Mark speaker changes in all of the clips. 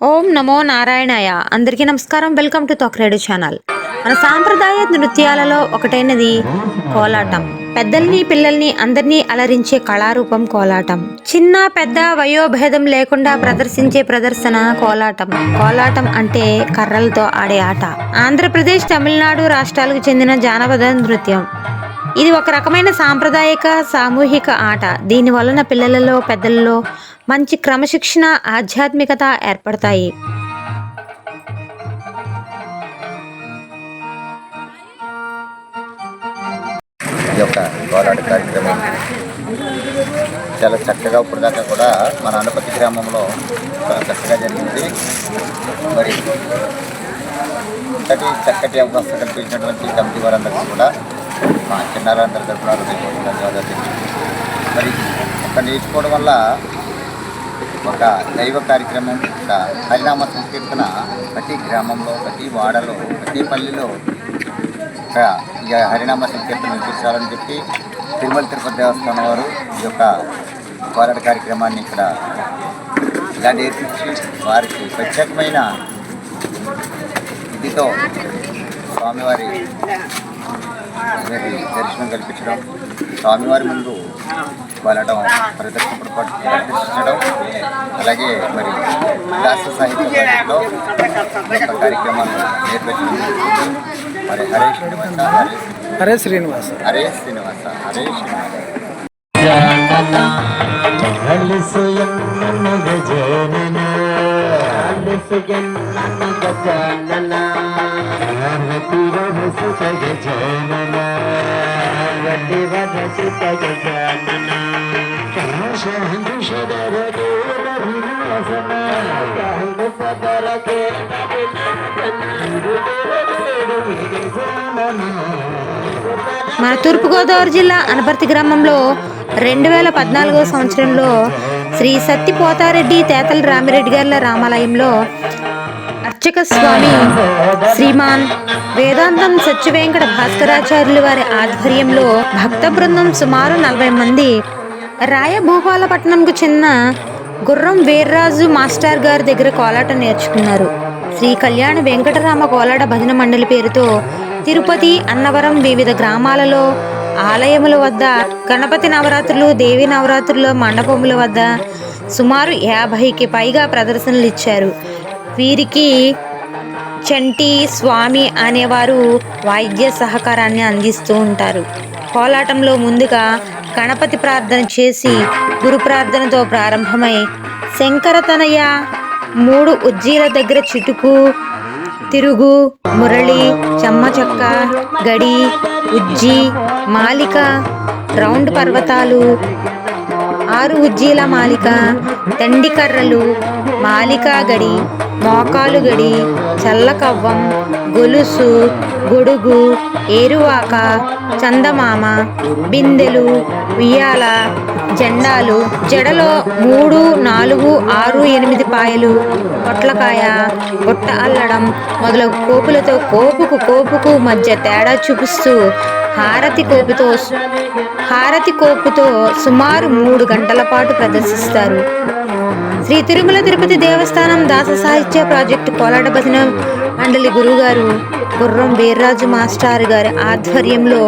Speaker 1: ఓం నమో నారాయణాయ. అందరికీ నమస్కారం. Welcome to Thokredu channel. మన సాంప్రదాయ నృత్యాలలో ఒకటైనది కోలాటం. పెద్దల్ని పిల్లల్ని అందరినీ అలరించే కళారూపం కోలాటం. చిన్న పెద్ద వయోభేదం లేకుండా ప్రదర్శించే ప్రదర్శన కోలాటం. కోలాటం అంటే కర్రలతో ఆడే ఆట. ఆంధ్రప్రదేశ్, తమిళనాడు రాష్ట్రాలకు చెందిన జానపద నృత్యం. ఇది ఒక రకమైన సాంప్రదాయక సామూహిక ఆట. దీని వలన పిల్లలలో పెద్దలలో మంచి క్రమశిక్షణ, ఆధ్యాత్మికత ఏర్పడతాయి.
Speaker 2: ఈ యొక్క కోలాట కార్యక్రమం చాలా చక్కగా ఇప్పటిదాకా కూడా మన అనపతి గ్రామంలో చక్కగా జరిగింది. మరి చక్కటి అవకాశం కల్పించినటువంటి కమిటీ వారందరికీ కూడా మా చిన్నారందరి తరఫున ధన్యవాదాలు. మరి ఒక నేర్చుకోవడం వల్ల ఒక దైవ కార్యక్రమం, ఒక హరినామ సంకీర్తన ప్రతి గ్రామంలో, ప్రతి వాడలో, ప్రతి పల్లెలో ఇక హరినామ సంకీర్తన వినిపించాలని చెప్పి తిరుమల తిరుపతి దేవస్థానం వారు ఈ యొక్క పోరాట కార్యక్రమాన్ని ఇక్కడ ఇలా నేర్పించి వారికి ప్రత్యేకమైన విధితో స్వామివారి దర్శనం కల్పించడం, స్వామివారి ముందు వెళ్ళడం, ప్రదర్శించడం, అలాగే మరి విలాస సాహిత్య ప్రాజెక్టులో కార్యక్రమాలు నేర్పించడం. మరి హరే శ్రీనివాస హరే శ్రీనివాస హరే శ్రీనివాస.
Speaker 1: మన తూర్పుగోదావరి జిల్లా అనపర్తి గ్రామంలో 2014 సంవత్సరంలో శ్రీ సత్తి పోతారెడ్డి తేతల రామిరెడ్డి గారి రామాలయంలో అర్చక స్వామి శ్రీమాన్ వేదాంతం సత్యవేంకట భాస్కరాచార్యులు వారి ఆధ్వర్యంలో భక్త బృందం సుమారు 40 మంది రాయభూపాలపట్నంకు చెందిన గుర్రం వీర్రాజు మాస్టర్ గారి దగ్గర కోలాటం నేర్చుకున్నారు. శ్రీ కళ్యాణ వెంకటరామ కోలాట భజన మండలి పేరుతో తిరుపతి, అన్నవరం వివిధ గ్రామాలలో ఆలయముల వద్ద గణపతి నవరాత్రులు, దేవి నవరాత్రుల మండపముల వద్ద సుమారు 50కి పైగా ప్రదర్శనలు ఇచ్చారు. వీరికి చంటి స్వామి అనేవారు వాయిద్య సహకారాన్ని అందిస్తూ ఉంటారు. కోలాటంలో ముందుగా గణపతి ప్రార్థన చేసి గురు ప్రార్థనతో ప్రారంభమై శంకరతనయ, 3 ఉజ్జీల దగ్గర చిటుకు, తిరుగు, మురళి, చెమ్మచక్క, గడి, ఉజ్జి, మాలిక, రౌండ్ పర్వతాలు, 6 ఉజ్జీల మాలిక, తండికర్రలు, మాలికా గడి, మోకాలు గడి, చల్లకవ్వం, గొలుసు, గొడుగు, ఏరువాక, చందమామ, బిందెలు, ఉయ్యాల, జెండాలు, జడలో 3, 4, 6, 8 పాయలు, పొట్లకాయ, బుట్ట అల్లడం మొదలగు కోపులతో కోపుకు మధ్య తేడా చూపిస్తూ హారతి కోపుతో సుమారు 3 గంటల పాటు ప్రదర్శిస్తారు. శ్రీ తిరుమల తిరుపతి దేవస్థానం దాస సాహిత్య ప్రాజెక్టు కోలాట భజన మండలి గురువుగారు గుర్రం వీర్రాజు మాస్టర్ గారి ఆధ్వర్యంలో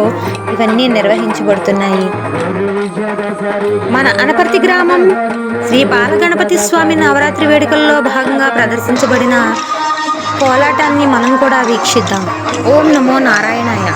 Speaker 1: ఇవన్నీ నిర్వహించబడుతున్నాయి. మన అనపర్తి గ్రామం శ్రీ బాలగణపతి స్వామి నవరాత్రి వేడుకల్లో భాగంగా ప్రదర్శించబడిన కోలాటాన్ని మనం కూడా వీక్షిద్దాం. ఓం నమో నారాయణాయ.